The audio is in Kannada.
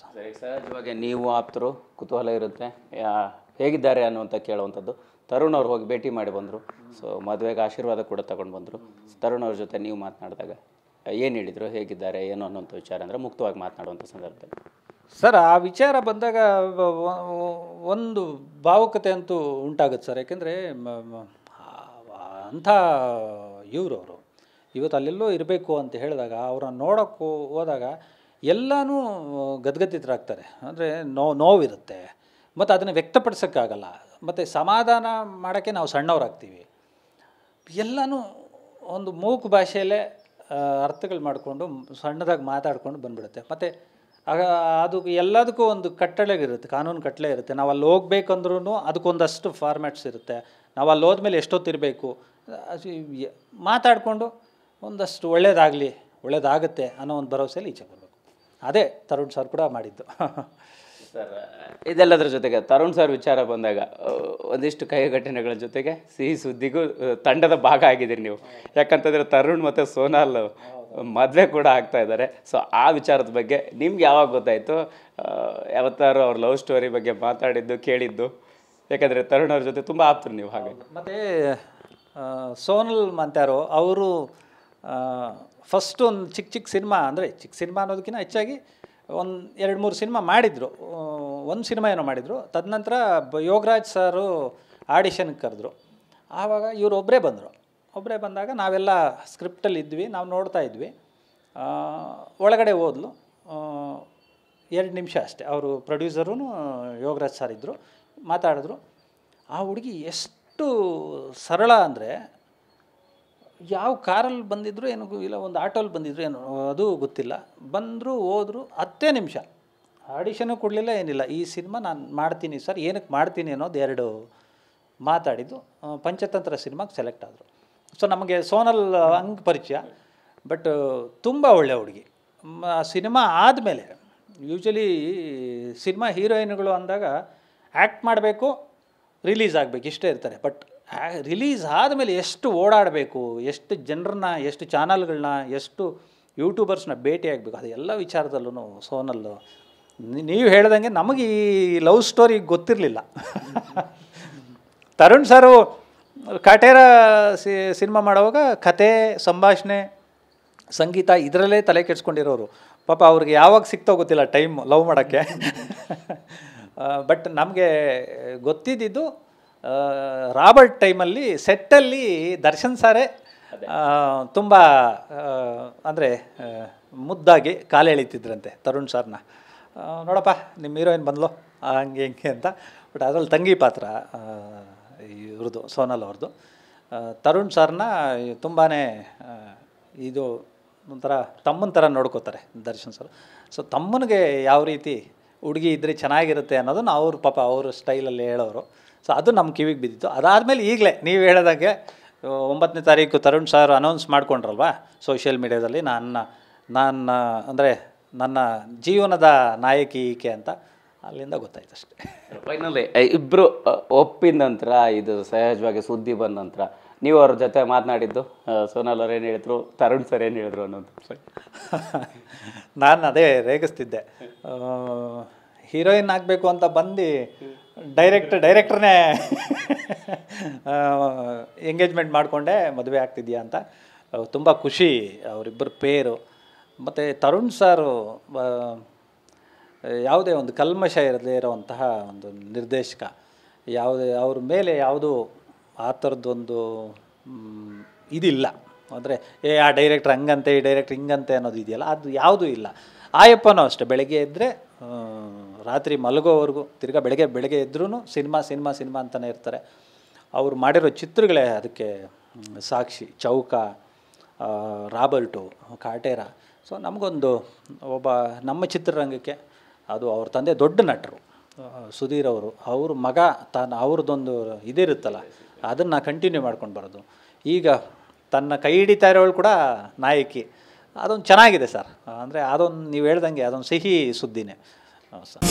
ಸರಿ, ಸಹಜವಾಗಿ ನೀವು ಆಪ್ತರು ಕುತೂಹಲ ಇರುತ್ತೆ ಹೇಗಿದ್ದಾರೆ ಅನ್ನುವಂಥ ಕೇಳುವಂಥದ್ದು. ತರುಣ್ ಅವ್ರು ಹೋಗಿ ಭೇಟಿ ಮಾಡಿ ಬಂದರು. ಸೊ ಮದುವೆಗೆ ಆಶೀರ್ವಾದ ಕೂಡ ತಗೊಂಡು ಬಂದರು. ತರುಣ್ ಅವ್ರ ಜೊತೆ ನೀವು ಮಾತನಾಡಿದಾಗ ಏನು ಹೇಳಿದರು, ಹೇಗಿದ್ದಾರೆ ಏನು ಅನ್ನೋಂಥ ವಿಚಾರ ಅಂದರೆ ಮುಕ್ತವಾಗಿ ಮಾತನಾಡುವಂಥ ಸಂದರ್ಭದಲ್ಲಿ ಸರ್ ಆ ವಿಚಾರ ಬಂದಾಗ ಒಂದು ಭಾವುಕತೆ ಅಂತೂ ಉಂಟಾಗುತ್ತೆ ಸರ್. ಯಾಕೆಂದರೆ ಅಂಥ ಇವರು ಇವತ್ತು ಅಲ್ಲೆಲ್ಲೋ ಇರಬೇಕು ಅಂತ ಹೇಳಿದಾಗ ಅವ್ರನ್ನ ನೋಡೋಕ್ಕೂ ಹೋದಾಗ ಎಲ್ಲನೂ ಗದ್ಗದಿತರಾಗ್ತಾರೆ. ಅಂದರೆ ನೋವಿರುತ್ತೆ ಮತ್ತು ಅದನ್ನು ವ್ಯಕ್ತಪಡಿಸೋಕ್ಕಾಗಲ್ಲ. ಮತ್ತು ಸಮಾಧಾನ ಮಾಡೋಕ್ಕೆ ನಾವು ಸಣ್ಣವರಾಗ್ತೀವಿ. ಎಲ್ಲನೂ ಒಂದು ಮೂಕು ಭಾಷೆಯಲ್ಲೇ ಅರ್ಥಗಳು ಮಾಡಿಕೊಂಡು ಸಣ್ಣದಾಗಿ ಮಾತಾಡ್ಕೊಂಡು ಬಂದ್ಬಿಡುತ್ತೆ. ಮತ್ತು ಅದು ಎಲ್ಲದಕ್ಕೂ ಒಂದು ಕಟ್ಟಳೆಗಿರುತ್ತೆ, ಕಾನೂನು ಕಟ್ಟಳೆ ಇರುತ್ತೆ. ನಾವು ಅಲ್ಲಿ ಹೋಗ್ಬೇಕಂದ್ರೂ ಅದಕ್ಕೊಂದಷ್ಟು ಫಾರ್ಮ್ಯಾಟ್ಸ್ ಇರುತ್ತೆ. ನಾವು ಅಲ್ಲಿ ಹೋದ್ಮೇಲೆ ಎಷ್ಟೊತ್ತಿರಬೇಕು ಮಾತಾಡಿಕೊಂಡು ಒಂದಷ್ಟು ಒಳ್ಳೇದಾಗುತ್ತೆ ಅನ್ನೋ ಒಂದು ಭರವಸೆಯಲ್ಲಿ ಈಚೆ ಬರಬೇಕು. ಅದೇ ತರುಣ್ ಸರ್ ಕೂಡ ಮಾಡಿದ್ದು. ಸರ್ ಇದೆಲ್ಲದರ ಜೊತೆಗೆ ತರುಣ್ ಸರ್ ವಿಚಾರ ಬಂದಾಗ ಒಂದಿಷ್ಟು ಕೈ ಘಟನೆಗಳ ಜೊತೆಗೆ ಸಿಹಿ ಸುದ್ದಿಗೂ ತಂಡದ ಭಾಗ ಆಗಿದ್ದೀರಿ ನೀವು. ಯಾಕಂತಂದರೆ ತರುಣ್ ಮತ್ತು ಸೋನಾಲ್ ಮದುವೆ ಕೂಡ ಆಗ್ತಾ ಇದ್ದಾರೆ. ಸೊ ಆ ವಿಚಾರದ ಬಗ್ಗೆ ನಿಮ್ಗೆ ಯಾವಾಗ ಗೊತ್ತಾಯಿತು? ಯಾವತ್ತಾರು ಅವ್ರ ಲವ್ ಸ್ಟೋರಿ ಬಗ್ಗೆ ಮಾತಾಡಿದ್ದು ಕೇಳಿದ್ದು? ಯಾಕಂದರೆ ತರುಣ್ ಅವ್ರ ಜೊತೆ ತುಂಬ ಆಪ್ತರು ನೀವು. ಹಾಗೆ ಮತ್ತು ಸೋನಲ್ ಮಂತ್ಯಾರು ಅವರು ಫಸ್ಟ್ ಒಂದು ಚಿಕ್ಕ ಸಿನಿಮಾ, ಅಂದರೆ ಚಿಕ್ಕ ಸಿನಿಮಾ ಅನ್ನೋದಕ್ಕಿಂತ ಹೆಚ್ಚಾಗಿ ಒಂದು 2-3 ಸಿನಿಮಾ ಮಾಡಿದರು. ಒಂದು ಸಿನಿಮಾ ಏನೋ ಮಾಡಿದರು. ತದನಂತರ ಯೋಗರಾಜ್ ಸಾರು ಆಡಿಷನ್ಗೆ ಕರೆದ್ರು. ಆವಾಗ ಇವರು ಒಬ್ಬರೇ ಬಂದಾಗ ನಾವೆಲ್ಲ ಸ್ಕ್ರಿಪ್ಟಲ್ಲಿ ಇದ್ವಿ, ನಾವು ನೋಡ್ತಾ ಇದ್ವಿ. ಒಳಗಡೆ ಹೋದ್ಲು. 2 ನಿಮಿಷ ಅಷ್ಟೇ. ಅವರು ಪ್ರೊಡ್ಯೂಸರೂ ಯೋಗರಾಜ್ ಸರ್ ಇದ್ದರು, ಮಾತಾಡಿದ್ರು. ಆ ಹುಡುಗಿ ಎಷ್ಟು ಸರಳ ಅಂದರೆ, ಯಾವ ಕಾರಲ್ಲಿ ಬಂದಿದ್ರು ಏನೋ ಇಲ್ಲ, ಒಂದು ಆಟೋಲ್ಲಿ ಬಂದಿದ್ರು ಏನೋ ಅದು ಗೊತ್ತಿಲ್ಲ. ಬಂದರು ಹೋದರು, 10 ನಿಮಿಷ ಆಡಿಷನು ಕೊಡಲಿಲ್ಲ, ಏನಿಲ್ಲ. ಈ ಸಿನಿಮಾ ನಾನು ಮಾಡ್ತೀನಿ ಸರ್, ಏನಕ್ಕೆ ಮಾಡ್ತೀನಿ ಅನ್ನೋದು 2 ಮಾತಾಡಿದ್ದು. ಪಂಚತಂತ್ರ ಸಿನಿಮಾಗೆ ಸೆಲೆಕ್ಟ್ ಆದರು. ಸೊ ನಮಗೆ ಸೋನಲ್ ಹಂಗೆ ಪರಿಚಯ. ಬಟ್ ತುಂಬ ಒಳ್ಳೆ ಹುಡುಗಿ. ಸಿನಿಮಾ ಆದಮೇಲೆ ಯೂಶ್ವಲಿ ಸಿನಿಮಾ ಹೀರೋಯಿನ್ಗಳು ಅಂದಾಗ ಆ್ಯಕ್ಟ್ ಮಾಡಬೇಕು, ರಿಲೀಸ್ ಆಗಬೇಕು, ಇಷ್ಟೇ ಇರ್ತಾರೆ. ಬಟ್ ರಿಲೀಸ್ ಆದಮೇಲೆ ಎಷ್ಟು ಓಡಾಡಬೇಕು, ಎಷ್ಟು ಜನರನ್ನ, ಎಷ್ಟು ಚಾನಲ್ಗಳನ್ನ, ಎಷ್ಟು ಯೂಟ್ಯೂಬರ್ಸ್ನ ಭೇಟಿ ಆಗಬೇಕು, ಅದು ಎಲ್ಲ ವಿಚಾರದಲ್ಲೂ ಸೋನಲ್ಲು. ನೀವು ಹೇಳ್ದಂಗೆ ನಮಗೆ ಈ ಲವ್ ಸ್ಟೋರಿ ಗೊತ್ತಿರಲಿಲ್ಲ. ತರುಣ್ ಸರು ಕಾಟೇರ ಸಿನಿಮಾ ಮಾಡುವಾಗ ಕತೆ, ಸಂಭಾಷಣೆ, ಸಂಗೀತ ಇದರಲ್ಲೇ ತಲೆ ಕೆಡ್ಸ್ಕೊಂಡಿರೋರು. ಪಾಪ ಅವ್ರಿಗೆ ಯಾವಾಗ ಸಿಗ್ತೋ ಗೊತ್ತಿಲ್ಲ ಟೈಮ್ ಲವ್ ಮಾಡೋಕ್ಕೆ. ಬಟ್ ನಮಗೆ ಗೊತ್ತಿದ್ದು ರಾಬರ್ಟ್ ಟೈಮಲ್ಲಿ ಸೆಟ್ಟಲ್ಲಿ ದರ್ಶನ್ ಸಾರೇ ತುಂಬ ಅಂದರೆ ಮುದ್ದಾಗಿ ಕಾಲು ಎಳಿತಿದ್ರಂತೆ ತರುಣ್ ಸರ್ನ. ನೋಡಪ್ಪ ನಿಮ್ಮ ಹೀರೋಯಿನ್ ಬಂದ್ಲು ಹಂಗೆ ಹಿಂಗೆ ಅಂತ. ಬಟ್ ಅದರಲ್ಲಿ ತಂಗಿ ಪಾತ್ರ ಇವ್ರದ್ದು, ಸೋನಲ್ ಅವ್ರದ್ದು. ತರುಣ್ ಸರ್ನ ತುಂಬಾ ಇದು ಒಂಥರ ತಮ್ಮನ ಥರ ನೋಡ್ಕೋತಾರೆ ದರ್ಶನ್ ಸರ್. ಸೊ ತಮ್ಮನಿಗೆ ಯಾವ ರೀತಿ ಹುಡುಗಿ ಇದ್ದರೆ ಚೆನ್ನಾಗಿರುತ್ತೆ ಅನ್ನೋದನ್ನು ಅವ್ರ ಪಾಪ ಅವ್ರ ಸ್ಟೈಲಲ್ಲಿ ಹೇಳೋರು. ಸೊ ಅದು ನಮ್ಮ ಕಿವಿಗೆ ಬಿದ್ದಿತ್ತು. ಅದಾದಮೇಲೆ ಈಗಲೇ ನೀವು ಹೇಳಿದಾಗೆ 9ನೇ ತಾರೀಕು ತರುಣ್ ಸರ್ ಅನೌನ್ಸ್ ಮಾಡ್ಕೊಂಡ್ರಲ್ವ ಸೋಷಿಯಲ್ ಮೀಡ್ಯಾದಲ್ಲಿ, ಅಂದರೆ ನನ್ನ ಜೀವನದ ನಾಯಕಿ ಈಕೆ ಅಂತ, ಅಲ್ಲಿಂದ ಗೊತ್ತಾಯ್ತು ಅಷ್ಟೇ. ಫೈನಲಿ ಇಬ್ಬರು ಒಪ್ಪಿದ ನಂತರ, ಇದು ಸಹಜವಾಗಿ ಸುದ್ದಿ ಬಂದ ನಂತರ ನೀವು ಅವ್ರ ಜೊತೆ ಮಾತನಾಡಿದ್ದು, ಸೋನಾಲ್ ಅವ್ರು ಏನು ಹೇಳಿದ್ರು, ತರುಣ್ ಸರ್ ಏನು ಹೇಳಿದ್ರು ಅನ್ನೋದು? ನಾನು ಅದೇ ರೇಗಿಸ್ತಿದ್ದೆ. ಹೀರೋಯಿನ್ ಆಗಬೇಕು ಅಂತ ಬಂದು ಡೈರೆಕ್ಟ್ರನ್ನೇ ಎಂಗೇಜ್ಮೆಂಟ್ ಮಾಡಿಕೊಂಡೆ ಮದುವೆ ಆಗ್ತಿದ್ಯಾ ಅಂತ. ತುಂಬ ಖುಷಿ ಅವರಿಬ್ಬರ ಪೇರು. ಮತ್ತು ತರುಣ್ ಸಾರು ಯಾವುದೇ ಒಂದು ಕಲ್ಮಶ ಇರದೇ ಇರೋವಂತಹ ಒಂದು ನಿರ್ದೇಶಕ. ಅವ್ರ ಮೇಲೆ ಯಾವುದೂ ಆ ಥರದ್ದೊಂದು ಇದಿಲ್ಲ. ಅಂದರೆ ಆ ಡೈರೆಕ್ಟ್ರ್ ಹಂಗಂತೆ, ಈ ಡೈರೆಕ್ಟ್ರ್ ಹಿಂಗಂತೆ ಅನ್ನೋದು ಇದೆಯಲ್ಲ, ಅದು ಯಾವುದೂ ಇಲ್ಲ. ಆಯಪ್ಪನೂ ಅಷ್ಟೇ, ಬೆಳಗ್ಗೆ ಎದ್ದರೆ ರಾತ್ರಿ ಮಲಗೋವರೆಗೂ, ತಿರ್ಗಾ ಬೆಳಗ್ಗೆ ಎದ್ರೂ ಸಿನಿಮಾ ಅಂತಲೇ ಇರ್ತಾರೆ. ಅವ್ರು ಮಾಡಿರೋ ಚಿತ್ರಗಳೇ ಅದಕ್ಕೆ ಸಾಕ್ಷಿ. ಚೌಕ, ರಾಬರ್ಟು, ಕಾಟೇರ. ಸೊ ನಮಗೊಂದು ನಮ್ಮ ಚಿತ್ರರಂಗಕ್ಕೆ ಅದು ಅವ್ರ ತಂದೆ ದೊಡ್ಡ ನಟರು ಸುಧೀರ್ ಅವರು, ಅವ್ರ ಮಗ ಅವ್ರದ್ದೊಂದು ಇದಿರುತ್ತಲ್ಲ, ಅದನ್ನು ಕಂಟಿನ್ಯೂ ಮಾಡ್ಕೊಂಡು ಬರೋದು. ಈಗ ತನ್ನ ಕೈ ಹಿಡಿತಾ ಇರೋಳು ಕೂಡ ನಾಯಕಿ. ಅದೊಂದು ಚೆನ್ನಾಗಿದೆ ಸರ್. ಅಂದರೆ ಅದೊಂದು ನೀವು ಹೇಳ್ದಂಗೆ ಅದೊಂದು ಸಿಹಿ ಸುದ್ದಿನೇ ಸರ್.